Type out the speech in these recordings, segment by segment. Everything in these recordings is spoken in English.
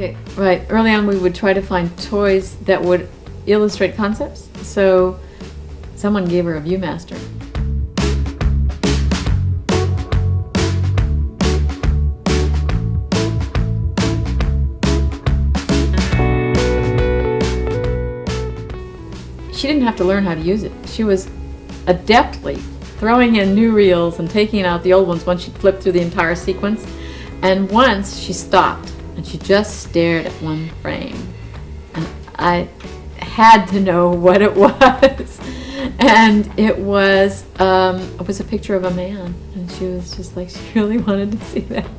Okay, right. Early on, we would try to find toys that would illustrate concepts. So someone gave her a Viewmaster. She didn't have to learn how to use it. She was adeptly throwing in new reels and taking out the old ones once she'd flipped through the entire sequence. And once she stopped and she just stared at one frame. And I had to know what it was. And it was a picture of a man. And she was just like, she really wanted to see that.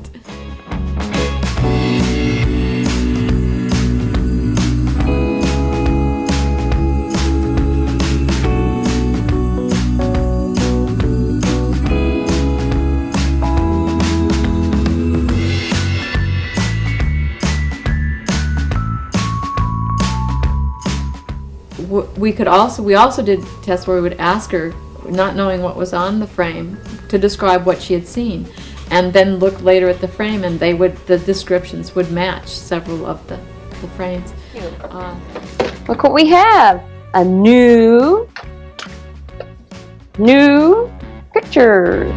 We also did tests where we would ask her, not knowing what was on the frame, to describe what she had seen, and then look later at the frame, and the descriptions would match several of the frames. Look what we have, a new picture.